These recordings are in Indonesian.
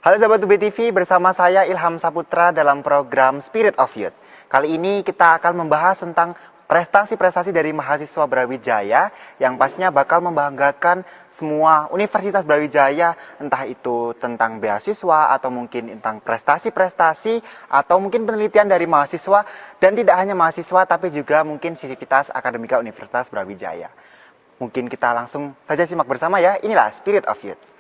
Halo sahabat UB TV, bersama saya Ilham Saputra dalam program Spirit of Youth. Kali ini kita akan membahas tentang prestasi-prestasi dari mahasiswa Brawijaya yang pastinya bakal membanggakan semua Universitas Brawijaya, entah itu tentang beasiswa atau mungkin tentang prestasi-prestasi atau mungkin penelitian dari mahasiswa, dan tidak hanya mahasiswa tapi juga mungkin sivitas akademika Universitas Brawijaya. Mungkin kita langsung saja simak bersama ya, inilah Spirit of Youth.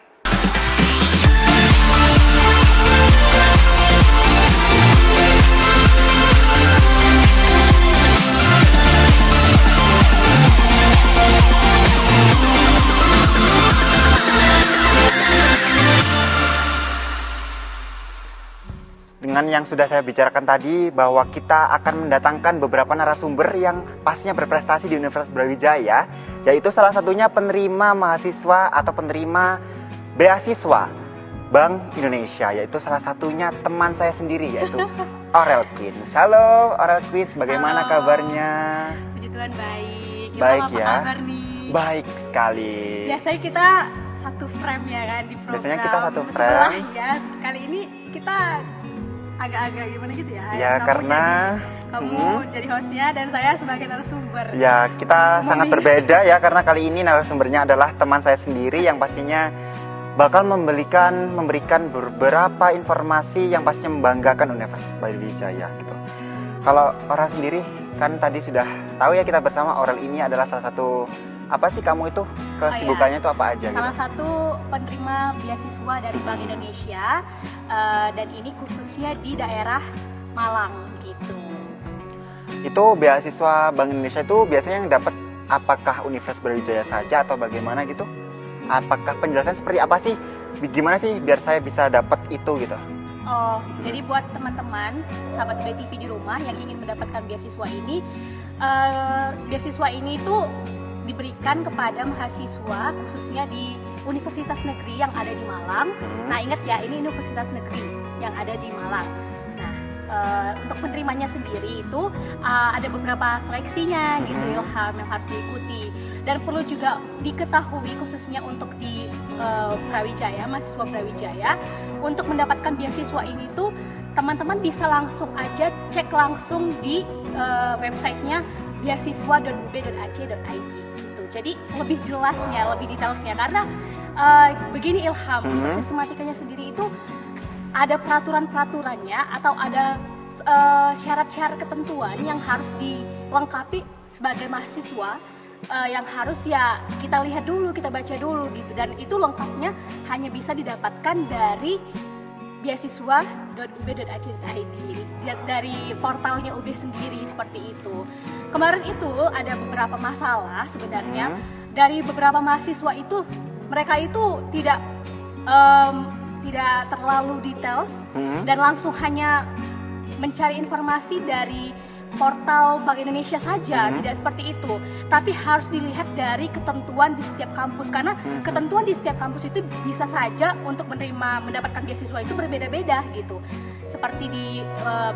Dengan yang sudah saya bicarakan tadi, bahwa kita akan mendatangkan beberapa narasumber yang pastinya berprestasi di Universitas Brawijaya, yaitu salah satunya penerima mahasiswa atau penerima beasiswa Bank Indonesia, yaitu salah satunya teman saya sendiri, yaitu Aurel Queens. Halo Aurel Queens, bagaimana kabarnya? Puji Tuhan baik. Baik apa ya. kabar nih? Baik sekali. Biasanya kita satu frame ya kan di program. Biasanya kita satu sebelah frame. ya. Kali ini kita agak-agak gimana gitu ya? Ya, karena kamu jadi hostnya dan saya sebagai narasumber. Ya, kita sangat berbeda ya, karena kali ini narasumbernya adalah teman saya sendiri yang pastinya bakal memberikan beberapa informasi yang pastinya membanggakan Universitas Brawijaya gitu. Kalau Aurel sendiri kan tadi sudah tahu ya, kita bersama Aurel ini adalah salah satu, apa sih kamu itu kesibukannya itu apa aja? Salah gitu? satu penerima beasiswa dari Bank Indonesia, dan ini khususnya di daerah Malang gitu. Itu beasiswa Bank Indonesia itu biasanya yang dapat apakah Universitas Brawijaya saja atau bagaimana gitu? Apakah penjelasan seperti apa sih? Gimana sih biar saya bisa dapat itu gitu? Oh, jadi buat teman-teman sahabat BTV di rumah yang ingin mendapatkan beasiswa ini itu diberikan kepada mahasiswa khususnya di universitas negeri yang ada di Malang. Nah, ingat ya, ini universitas negeri yang ada di Malang. Nah, untuk penerimanya sendiri itu ada beberapa seleksinya gitu Ilham, yang harus diikuti. Dan perlu juga diketahui khususnya untuk di Brawijaya, mahasiswa Brawijaya, untuk mendapatkan beasiswa ini tuh teman-teman bisa langsung aja cek langsung di websitenya beasiswa.ub.ac.id gitu. Jadi lebih jelasnya, lebih detailsnya, karena begini Ilham, untuk sistematikanya sendiri itu ada peraturan-peraturannya atau ada syarat-syarat ketentuan yang harus dilengkapi sebagai mahasiswa, yang harus ya kita lihat dulu, kita baca dulu gitu. Dan itu lengkapnya hanya bisa didapatkan dari beasiswa.ub.ac.id, dari portalnya UB sendiri, seperti itu. Kemarin itu ada beberapa masalah sebenarnya dari beberapa mahasiswa itu, mereka itu tidak terlalu details dan langsung hanya mencari informasi dari portal Bank Indonesia saja, tidak seperti itu. Tapi harus dilihat dari ketentuan di setiap kampus, karena ketentuan di setiap kampus itu bisa saja untuk mendapatkan beasiswa itu berbeda-beda gitu. Seperti di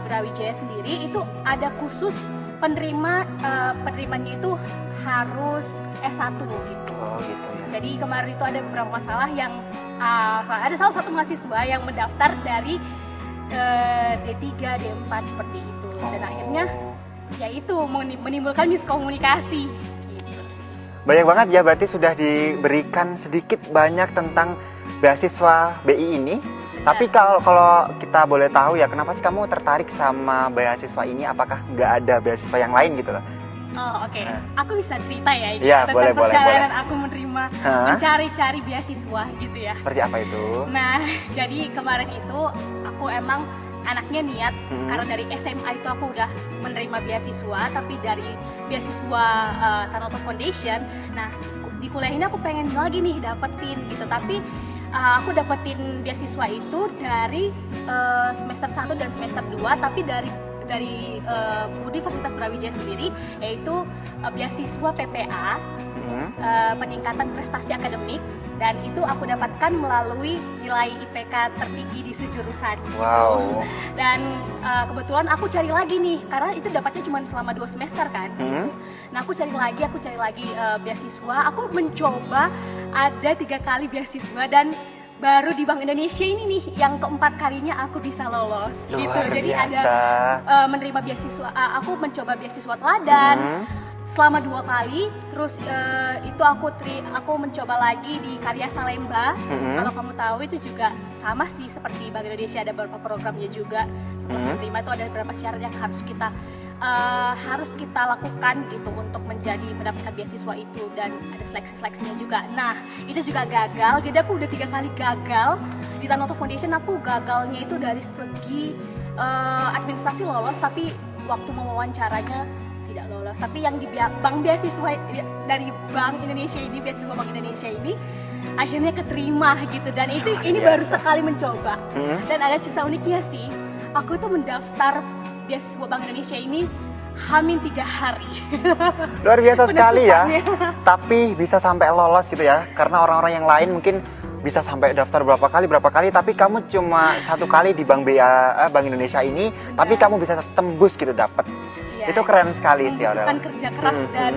Brawijaya sendiri itu ada khusus penerimanya itu harus S1 gitu. Oh gitu ya. Jadi kemarin itu ada beberapa masalah yang ada salah satu mahasiswa yang mendaftar dari D3, D4 seperti itu. Dan akhirnya ya itu menimbulkan miskomunikasi gitu sih. Banyak banget ya, berarti sudah diberikan sedikit banyak tentang beasiswa BI ini. Tapi kalau kita boleh tahu ya, kenapa sih kamu tertarik sama beasiswa ini? Apakah nggak ada beasiswa yang lain gitu loh? Oh oke. Aku bisa cerita ya ini Ya, tentang boleh. perjalanan aku mencari-cari beasiswa gitu ya. Seperti apa itu? Nah, jadi kemarin itu aku emang anaknya niat, karena dari SMA itu aku udah menerima beasiswa, tapi dari beasiswa Tanoto Foundation. Nah, di kuliah ini aku pengen lagi nih dapetin gitu, tapi aku dapetin beasiswa itu dari semester 1 dan semester 2, tapi dari Universitas Brawijaya sendiri, yaitu beasiswa PPA, peningkatan prestasi akademik, dan itu aku dapatkan melalui nilai IPK tertinggi di sejurusan. Wow. Dan kebetulan aku cari lagi nih, karena itu dapatnya cuma selama 2 semester kan. Nah aku cari lagi beasiswa. Aku mencoba ada 3 kali beasiswa, dan baru di Bank Indonesia ini nih yang keempat kalinya aku bisa lolos gitu. Luar Jadi biasa. ada menerima beasiswa, aku mencoba beasiswa teladan selama 2 kali. Terus itu aku mencoba lagi di Karya Salemba. Kalau kamu tahu itu juga sama sih seperti Bank Indonesia, ada beberapa programnya juga. Setelah menerima itu ada beberapa syarat yang harus kita lakukan gitu untuk mendapatkan beasiswa itu, dan ada seleksinya juga. Nah itu juga gagal, jadi aku udah 3 kali gagal di Tanoto Foundation. Aku gagalnya itu dari segi administrasi lolos, tapi waktu mewawancaranya tidak lolos. Tapi yang di bank beasiswa dari Bank Indonesia ini, beasiswa Bank Indonesia ini akhirnya keterima gitu. Dan ini baru sekali mencoba. Dan ada cerita uniknya sih, aku tuh mendaftar beasiswa Bank Indonesia ini hamin 3 hari. Luar biasa sekali ya. Tapi bisa sampai lolos gitu ya. Karena orang-orang yang lain mungkin bisa sampai daftar berapa kali, tapi kamu cuma 1 kali di Bank Indonesia ini, tapi kamu bisa tembus gitu dapat. Ya, itu keren sekali sih, Aurel. Membutuhkan kerja keras dan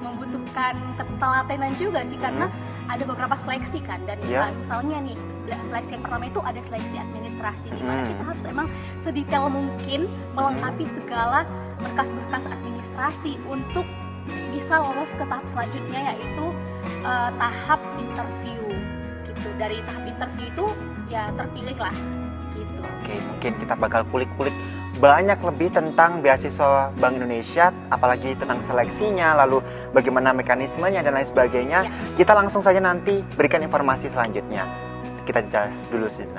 membutuhkan ketelatenan juga sih, karena ada beberapa seleksi kan. Dan misalnya nih, seleksi yang pertama itu ada seleksi administrasi, di mana kita harus emang sedetail mungkin melengkapi segala berkas-berkas administrasi untuk bisa lolos ke tahap selanjutnya, yaitu tahap interview gitu. Dari tahap interview itu ya terpilih lah gitu. Oke, mungkin kita bakal kulik-kulik banyak lebih tentang beasiswa Bank Indonesia, apalagi tentang seleksinya, lalu bagaimana mekanismenya dan lain sebagainya. Kita langsung saja nanti berikan informasi selanjutnya. Kita jeda dulu sih.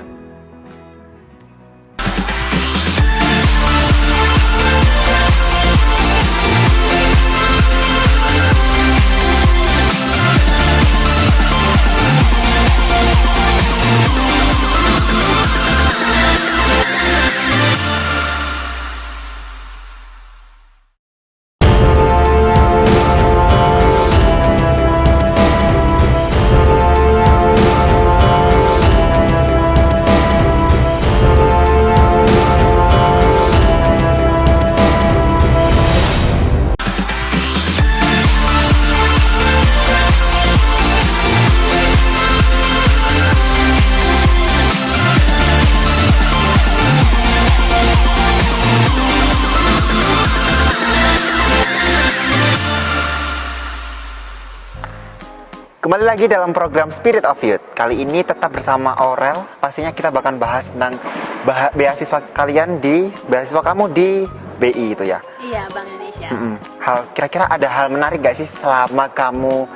Kembali lagi dalam program Spirit of Youth. Kali ini tetap bersama Aurel. Pastinya kita bakal bahas tentang beasiswa kamu di BI itu ya. Iya, Bank Indonesia. Kira-kira ada hal menarik gak sih selama kamu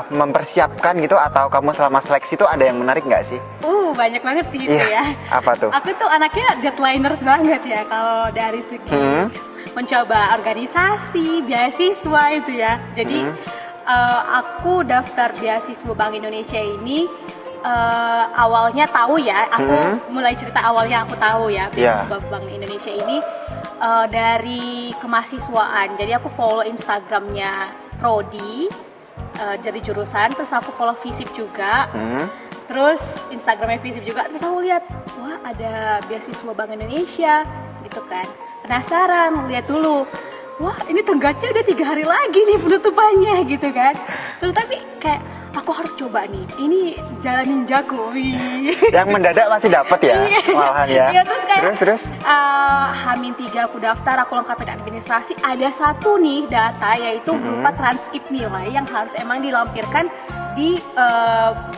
mempersiapkan gitu, atau kamu selama seleksi itu ada yang menarik gak sih? Banyak banget sih itu ya. Apa tuh? Aku tuh anaknya deadliners banget ya kalau dari segi mencoba organisasi, beasiswa itu ya. Jadi aku daftar beasiswa Bank Indonesia ini awalnya tahu ya, aku mulai cerita awalnya aku tahu ya beasiswa Bank Indonesia ini dari kemahasiswaan. Jadi aku follow Instagramnya Prodi dari jurusan, terus aku follow FISIP juga, terus Instagramnya FISIP juga, terus aku lihat, wah ada beasiswa Bank Indonesia gitu kan, penasaran, lihat dulu. Wah ini tenggatnya udah 3 hari lagi nih penutupannya gitu kan. Terus tapi kayak aku harus coba nih, ini jalan ninjaku. Yang mendadak masih dapat ya, malahan ya. Iya, terus kayak terus H-3 aku daftar, aku lengkapin administrasi. Ada satu nih data, yaitu berupa transkrip nilai yang harus emang dilampirkan di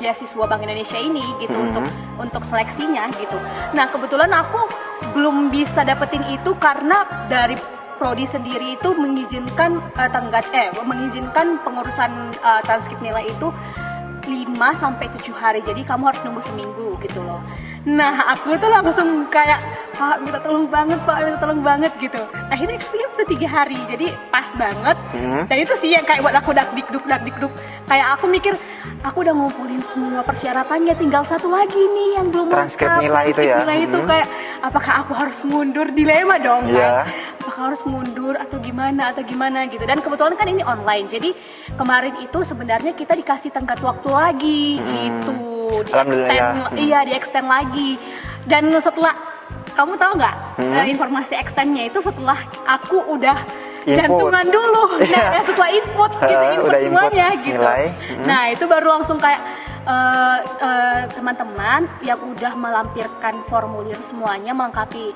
beasiswa Bank Indonesia ini gitu, untuk seleksinya gitu. Nah kebetulan aku belum bisa dapetin itu karena dari Prodi sendiri itu mengizinkan mengizinkan pengurusan transkrip nilai itu 5-7 hari. Jadi kamu harus nunggu seminggu gitu loh. Nah aku tuh langsung kayak, Pak minta tolong banget gitu. Akhirnya sih udah 3 hari, jadi pas banget. Dan itu sih yang kayak buat aku dakdikduk. Kayak aku mikir, aku udah ngumpulin semua persyaratannya, tinggal satu lagi nih yang belum transkrip nilai itu ya. Nilai itu kayak, apakah aku harus mundur, dilema dong kan? Apakah harus mundur atau gimana gitu. Dan kebetulan kan ini online, jadi kemarin itu sebenarnya kita dikasih tenggat waktu lagi gitu, di extend lagi. Dan setelah, kamu tahu nggak informasi extendnya itu setelah aku udah jantungan dulu, setelah input gitu, input semuanya gitu. Nah itu baru langsung kayak, teman-teman yang udah melampirkan formulir semuanya melengkapi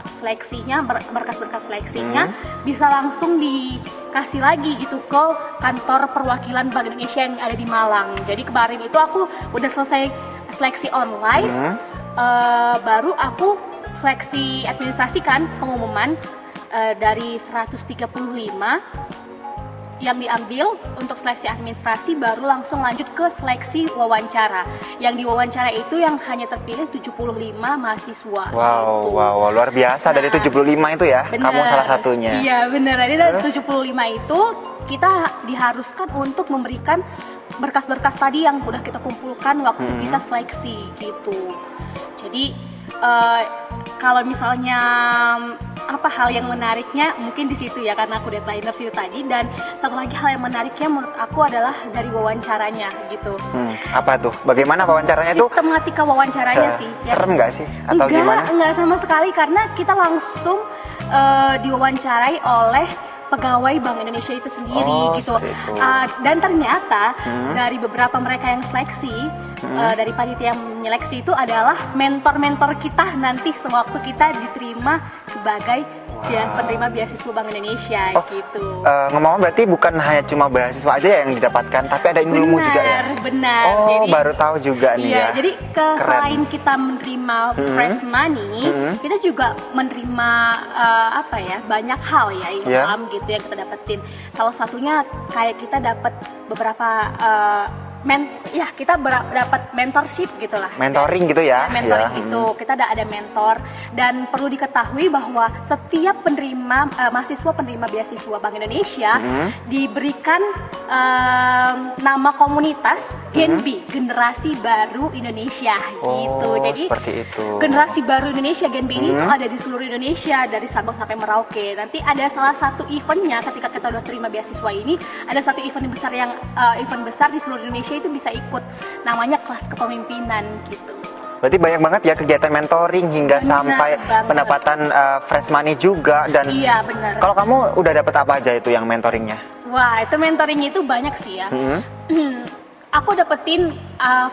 seleksinya, berkas-berkas seleksinya, bisa langsung dikasih lagi gitu ke kantor perwakilan Bank Indonesia yang ada di Malang. Jadi kemarin itu aku udah selesai seleksi online, baru aku seleksi administrasi kan, pengumuman dari 135 yang diambil untuk seleksi administrasi, baru langsung lanjut ke seleksi wawancara. Yang diwawancara itu yang hanya terpilih 75 mahasiswa. Wow, gitu. wow, luar biasa. Dari 75 itu ya, Bener. kamu salah satunya. Iya benar. Jadi dari Terus? 75 itu kita diharuskan untuk memberikan berkas-berkas tadi yang udah kita kumpulkan waktu kita seleksi gitu. Jadi kalau misalnya apa hal yang menariknya mungkin di situ ya, karena aku datainers itu tadi, dan satu lagi hal yang menariknya menurut aku adalah dari wawancaranya gitu. Apa tuh? Bagaimana wawancaranya itu? Sistematika wawancaranya sih. Serem nggak sih? Atau gimana? Enggak sama sekali, karena kita langsung diwawancarai oleh pegawai Bank Indonesia itu sendiri gitu. Itu. Dan ternyata dari beberapa mereka yang seleksi, dari panitia yang menyeleksi itu adalah mentor-mentor kita nanti sewaktu kita diterima sebagai penerima beasiswa Bank Indonesia gitu. Ngomong-ngomong berarti bukan hanya cuma beasiswa aja yang didapatkan, tapi ada ilmu juga ya? Benar. Oh, Jadi, baru tahu juga nih iya, ya. jadi Keren. selain kita menerima fresh money, kita juga menerima banyak hal ya, ilham gitu yang kita dapetin. Salah satunya kayak kita dapat beberapa kita dapat mentorship gitulah. Mentoring gitu ya? Mentoring ya. itu kita ada mentor, dan perlu diketahui bahwa setiap penerima mahasiswa penerima beasiswa Bank Indonesia diberikan nama komunitas GENBI, Generasi Baru Indonesia gitu. Jadi seperti itu. Generasi Baru Indonesia GENBI ini tuh ada di seluruh Indonesia dari Sabang sampai Merauke. Nanti ada salah satu eventnya ketika kita udah terima beasiswa ini, ada satu event besar yang event besar di seluruh Indonesia itu bisa ikut, namanya kelas kepemimpinan gitu. Berarti banyak banget ya kegiatan mentoring hingga Benar sampai banget. pendapatan fresh money juga. Dan Iya benar. kalau kamu udah dapat apa aja itu yang mentoringnya? Wah, itu mentoring itu banyak sih ya. Aku dapetin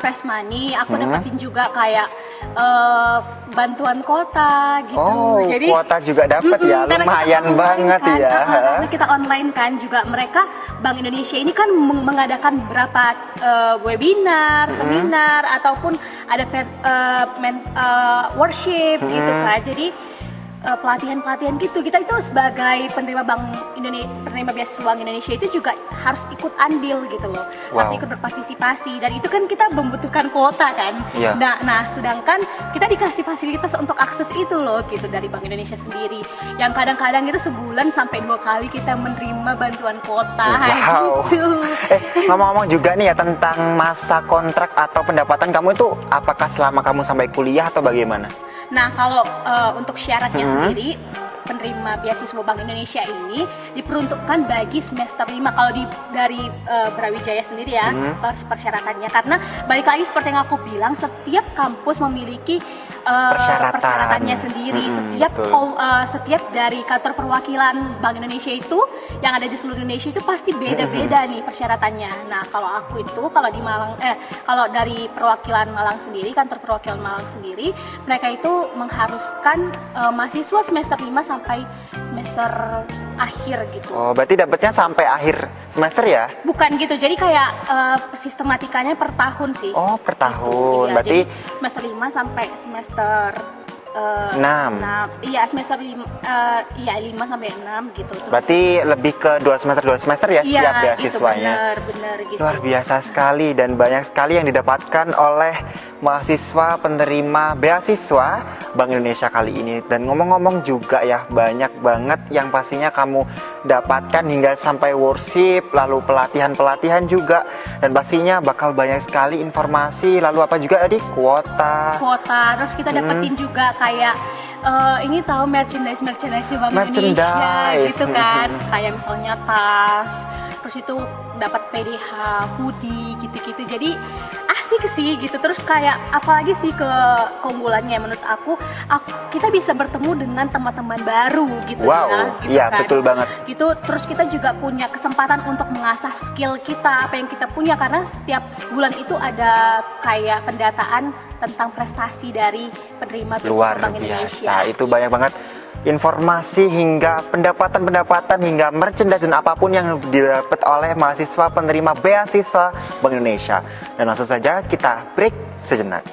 fresh money, aku dapetin juga kayak bantuan kuota gitu. Oh, jadi kuota juga dapat ya, karena kita lumayan online banget kan, ya. karena kita online kan juga, mereka Bank Indonesia ini kan mengadakan beberapa webinar, seminar, ataupun ada worship gitu kan. Jadi pelatihan-pelatihan gitu. Kita itu sebagai penerima penerima beasiswa Bank Indonesia itu juga harus ikut andil gitu loh. Harus ikut berpartisipasi, dan itu kan kita membutuhkan kuota kan. Iya. Nah, sedangkan kita dikasih fasilitas untuk akses itu loh gitu dari Bank Indonesia sendiri. Yang kadang-kadang itu sebulan sampai 2 kali kita menerima bantuan kuota gitu. Ngomong-ngomong juga nih ya tentang masa kontrak atau pendapatan kamu itu, apakah selama kamu sampai kuliah atau bagaimana? Nah, kalau untuk syaratnya sendiri, penerima beasiswa Bank Indonesia ini diperuntukkan bagi semester 5 kalau dari Brawijaya sendiri ya, persyaratannya. Karena balik lagi seperti yang aku bilang, setiap kampus memiliki persyaratannya sendiri. Setiap dari kantor perwakilan Bank Indonesia itu yang ada di seluruh Indonesia itu pasti beda-beda nih persyaratannya. Nah, kalau aku itu kalau di Malang kalau dari perwakilan Malang sendiri, kantor perwakilan Malang sendiri, mereka itu mengharuskan mahasiswa semester 5 sampai semester akhir gitu. Oh, berarti dapatnya sampai akhir semester ya? Bukan gitu. Jadi kayak sistematikanya per tahun sih. Oh, per tahun. Iya, Berarti jadi semester 5 sampai semester 6. Iya, semester 5 sampai 6 gitu. Terus, Berarti lebih ke 2 semester ya setiap beasiswanya. Gitu, bener gitu. Luar biasa sekali, dan banyak sekali yang didapatkan oleh mahasiswa penerima beasiswa Bank Indonesia kali ini. Dan ngomong-ngomong juga ya, banyak banget yang pastinya kamu dapatkan hingga sampai worship, lalu pelatihan-pelatihan juga, dan pastinya bakal banyak sekali informasi. Lalu apa juga tadi? Kuota. Terus kita dapetin juga kayak ini tahu merchandise Bank Indonesia gitu kan, kayak misalnya tas, terus itu dapat PDH, hoodie gitu-gitu. Jadi asik asik sih gitu. Terus kayak apalagi sih keunggulannya menurut aku kita bisa bertemu dengan teman-teman baru gitu Wow, ya. Gitu iya kan. betul banget. Gitu, terus kita juga punya kesempatan untuk mengasah skill kita, apa yang kita punya, karena setiap bulan itu ada kayak pendataan tentang prestasi dari penerima beasiswa Luar Bank Indonesia. biasa, itu banyak banget informasi hingga pendapatan hingga merchandise dan apapun yang didapat oleh mahasiswa penerima beasiswa Bank Indonesia. Dan langsung saja kita break sejenak.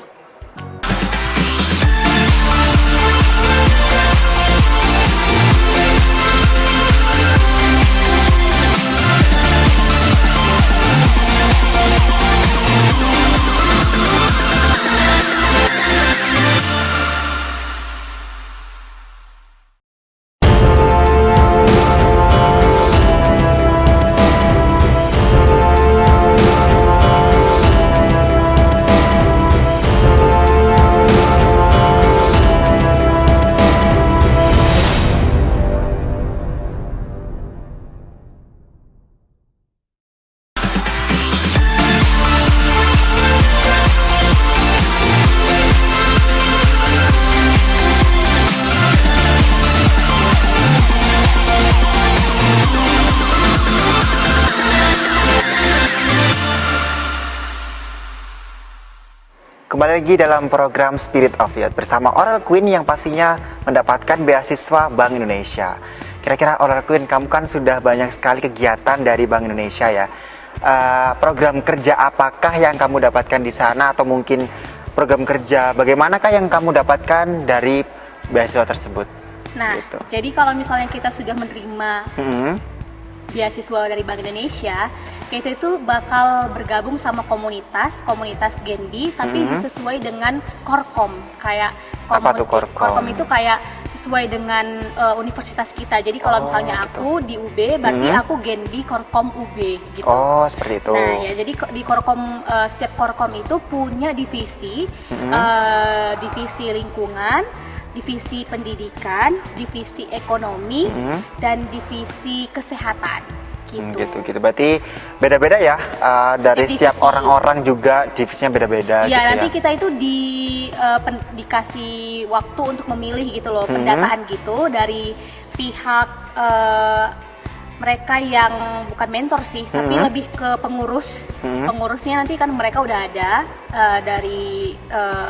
Kembali lagi dalam program Spirit of Youth bersama Oral Queen yang pastinya mendapatkan beasiswa Bank Indonesia. Kira-kira Oral Queen, kamu kan sudah banyak sekali kegiatan dari Bank Indonesia ya. Program kerja apakah yang kamu dapatkan di sana, atau mungkin program kerja bagaimanakah yang kamu dapatkan dari beasiswa tersebut? Nah, Gitu. jadi kalau misalnya kita sudah menerima beasiswa dari Bank Indonesia, kita itu bakal bergabung sama komunitas Genbi, tapi disesuai dengan Korkom. Kayak Apa tuh Korkom? Korkom itu kayak sesuai dengan universitas kita. Jadi kalau misalnya gitu. aku di UB, berarti aku Genbi Korkom UB gitu. Oh, seperti itu. Nah ya, jadi di Korkom, setiap Korkom itu punya divisi, divisi lingkungan, divisi pendidikan, divisi ekonomi, dan divisi kesehatan. Gitu. Berarti beda-beda ya, dari setiap divisi. orang-orang juga divisinya beda-beda gitu Ya, ya. nanti kita itu dikasih waktu untuk memilih gitu loh, pendataan gitu dari pihak mereka yang bukan mentor sih, tapi lebih ke pengurus. Pengurusnya nanti kan mereka udah ada dari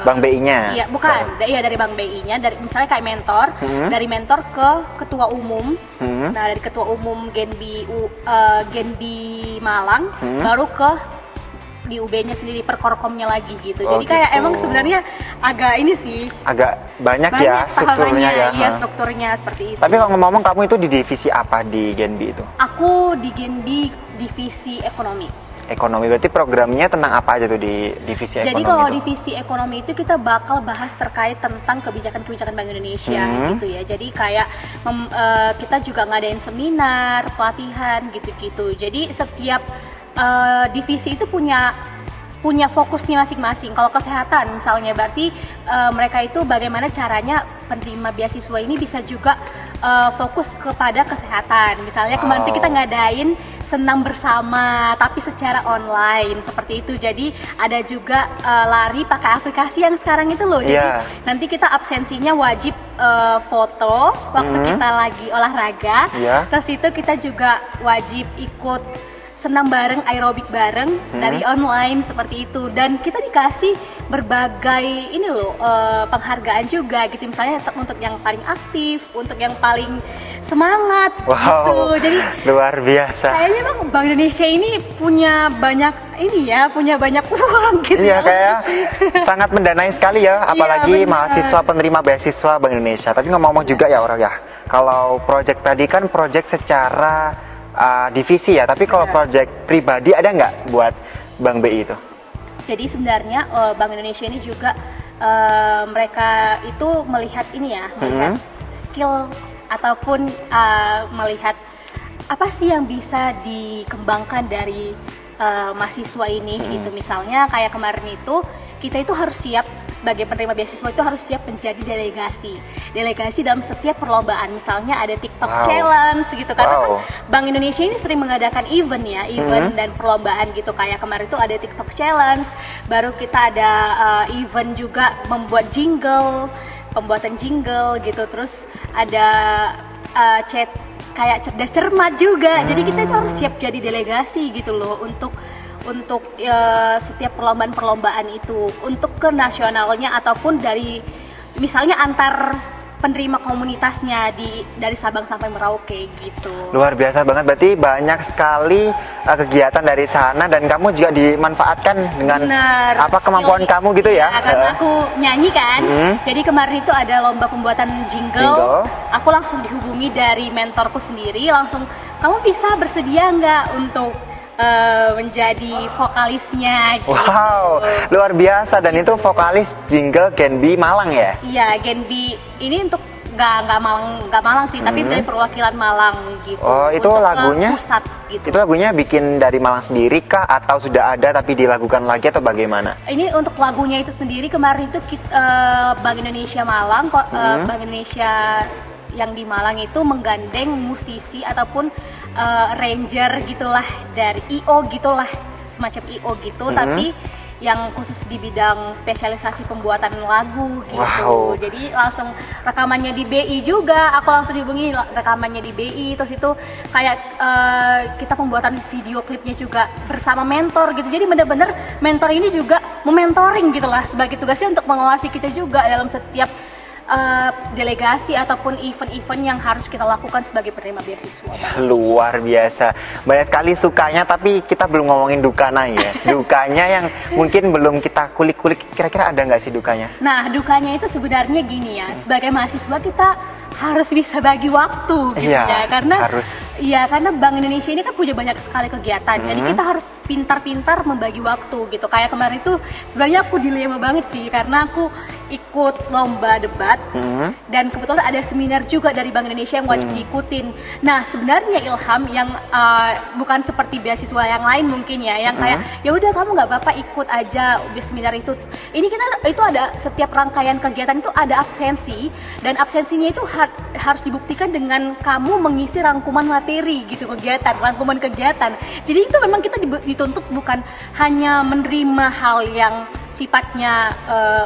Bank BI-nya. Iya, bukan. Iya, dari Bank BI-nya, dari misalnya kayak mentor, dari mentor ke ketua umum. Nah, dari ketua umum Genbi Malang baru ke di UB-nya sendiri, per Korkomnya lagi gitu. Oh, Jadi kayak gitu. emang sebenarnya agak ini sih, Agak banyak ya strukturnya ya. Iya, strukturnya seperti itu. Tapi kalau ngomong kamu itu di divisi apa di Genbi itu? Aku di Genbi divisi ekonomi. Ekonomi, berarti programnya tentang apa aja tuh di divisi Jadi ekonomi kalau itu? divisi ekonomi itu kita bakal bahas terkait tentang kebijakan-kebijakan Bank Indonesia gitu ya. Jadi kayak kita juga ngadain seminar, pelatihan gitu-gitu. Jadi setiap divisi itu punya fokusnya masing-masing. Kalau kesehatan misalnya, berarti mereka itu bagaimana caranya penerima beasiswa ini bisa juga fokus kepada kesehatan. Misalnya kemarin kita ngadain senam bersama tapi secara online seperti itu. Jadi ada juga lari pakai aplikasi yang sekarang itu loh. Jadi nanti kita absensinya wajib foto waktu kita lagi olahraga. Terus itu kita juga wajib ikut senam bareng, aerobik bareng dari online seperti itu. Dan kita dikasih berbagai ini loh penghargaan juga gitu. Misalnya untuk yang paling aktif, untuk yang paling semangat gitu. Jadi luar biasa. Kayaknya emang Bank Indonesia ini punya banyak uang gitu. Iya, kayak sangat mendanai sekali ya, apalagi mahasiswa penerima beasiswa Bank Indonesia. Tapi ngomong-ngomong juga ya orang ya, kalau proyek tadi kan proyek secara divisi ya, tapi kalau proyek pribadi ada nggak buat Bank BI itu? Jadi sebenarnya Bank Indonesia ini juga mereka itu melihat ini ya, melihat skill ataupun melihat apa sih yang bisa dikembangkan dari mahasiswa ini gitu. Misalnya kayak kemarin itu kita itu harus siap sebagai penerima beasiswa itu harus siap menjadi delegasi dalam setiap perlombaan. Misalnya ada TikTok Challenge gitu, karena kan Bank Indonesia ini sering mengadakan event dan perlombaan gitu. Kayak kemarin itu ada TikTok Challenge, baru kita ada event juga pembuatan jingle gitu, terus ada kayak cerdas cermat juga. Jadi kita itu harus siap jadi delegasi gitu loh untuk setiap perlombaan itu, untuk ke nasionalnya ataupun dari misalnya antar penerima komunitasnya dari Sabang sampai Merauke gitu. Luar biasa banget, berarti banyak sekali kegiatan dari sana dan kamu juga dimanfaatkan dengan kemampuan kamu gitu ya? Karena aku nyanyi kan, jadi kemarin itu ada lomba pembuatan jingle. Aku langsung dihubungi dari mentorku sendiri, langsung kamu bisa bersedia nggak untuk menjadi vokalisnya gitu. Wow, luar biasa. Dan itu vokalis jingle Gen B Malang ya? Iya, Gen B ini untuk nggak Malang sih, tapi dari perwakilan Malang gitu. Oh, itu untuk lagunya? Pusat gitu. Itu lagunya bikin dari Malang sendiri kah atau sudah ada tapi dilakukan lagi atau bagaimana? Ini untuk lagunya itu sendiri kemarin itu Bank Indonesia Malang, Bank Indonesia yang di Malang itu menggandeng musisi ataupun ranger gitulah, dari IO gitulah, semacam IO gitu, tapi yang khusus di bidang spesialisasi pembuatan lagu gitu. Jadi langsung rekamannya di BI juga, aku langsung dihubungi rekamannya di BI, terus itu kayak kita pembuatan video klipnya juga bersama mentor gitu. Jadi benar-benar mentor ini juga mementoring gitulah, sebagai tugasnya untuk mengawasi kita juga dalam setiap delegasi ataupun event-event yang harus kita lakukan sebagai penerima beasiswa. Luar biasa, banyak sekali sukanya, tapi kita belum ngomongin dukanya ya. Dukanya yang mungkin belum kita kulik-kulik, kira-kira ada nggak sih dukanya? Nah, dukanya itu sebenarnya gini ya, sebagai mahasiswa kita harus bisa bagi waktu gitu karena Bank Indonesia ini kan punya banyak sekali kegiatan, jadi kita harus pintar-pintar membagi waktu gitu. Kayak kemarin itu sebenarnya aku dilema banget sih, karena aku ikut lomba debat dan kebetulan ada seminar juga dari Bank Indonesia yang wajib diikutin. Nah, sebenarnya Ilham yang bukan seperti beasiswa yang lain mungkin ya, yang kayak ya udah kamu nggak apa-apa ikut aja seminar itu. Ini itu ada setiap rangkaian kegiatan itu ada absensi, dan absensinya itu harus dibuktikan dengan kamu mengisi rangkuman materi gitu, rangkuman kegiatan. Jadi itu memang kita dituntut bukan hanya menerima hal yang sifatnya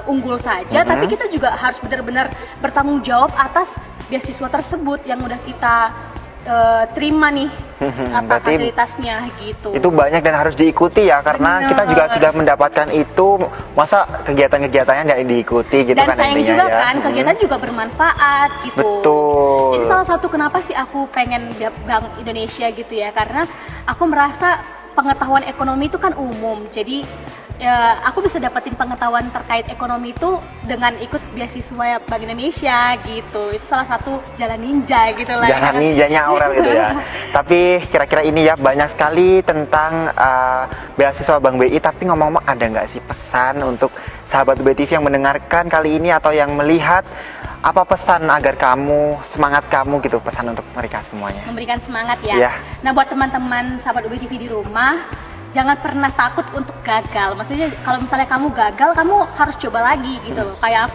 unggul saja, tapi kita juga harus benar-benar bertanggung jawab atas beasiswa tersebut yang udah kita terima nih fasilitasnya gitu. Itu banyak dan harus diikuti ya, karena kita juga sudah mendapatkan itu, masa kegiatan-kegiatannya nggak diikuti gitu. Dan kan sayang intinya juga ya. kan, kegiatan juga bermanfaat gitu. Betul. Jadi salah satu kenapa sih aku pengen Bank Indonesia gitu ya, karena aku merasa pengetahuan ekonomi itu kan umum, jadi ya, aku bisa dapetin pengetahuan terkait ekonomi itu dengan ikut beasiswa Bank Indonesia gitu. Itu salah satu jalan ninja gitu lah. Jalan ninjanya Aurel gitu ya. Tapi kira-kira ini ya, banyak sekali tentang beasiswa Bank BI. Tapi ngomong-ngomong, ada nggak sih pesan untuk sahabat UB TV yang mendengarkan kali ini atau yang melihat? Apa pesan agar semangat kamu gitu, pesan untuk mereka semuanya? Memberikan semangat ya. Nah, buat teman-teman sahabat UB TV di rumah, jangan pernah takut untuk gagal. Maksudnya kalau misalnya kamu gagal, kamu harus coba lagi gitu loh. Kayak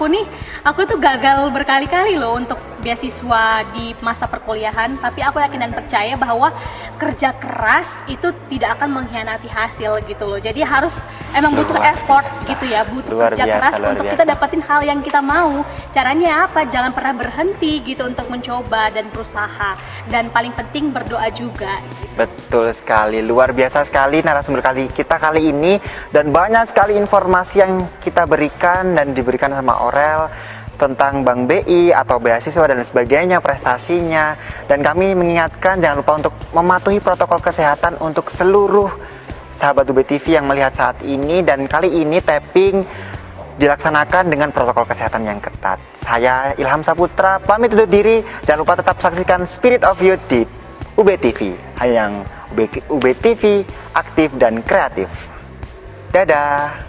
aku tuh gagal berkali-kali loh untuk beasiswa di masa perkuliahan, tapi aku yakin dan percaya bahwa kerja keras itu tidak akan mengkhianati hasil gitu loh. Jadi harus emang butuh effort gitu ya, butuh kerja keras untuk kita dapetin hal yang kita mau. Caranya apa? Jangan pernah berhenti gitu untuk mencoba dan berusaha, dan paling penting berdoa juga gitu. Betul sekali, luar biasa sekali narasumber kita kali ini, dan banyak sekali informasi yang kita berikan dan diberikan sama Aurel tentang Bank BI atau beasiswa dan sebagainya, prestasinya. Dan kami mengingatkan jangan lupa untuk mematuhi protokol kesehatan untuk seluruh sahabat UB TV yang melihat saat ini. Dan kali ini tapping dilaksanakan dengan protokol kesehatan yang ketat. Saya Ilham Saputra pamit undur diri. Jangan lupa tetap saksikan Spirit of Youth di UB TV, hanya yang UB TV aktif dan kreatif. Dadah.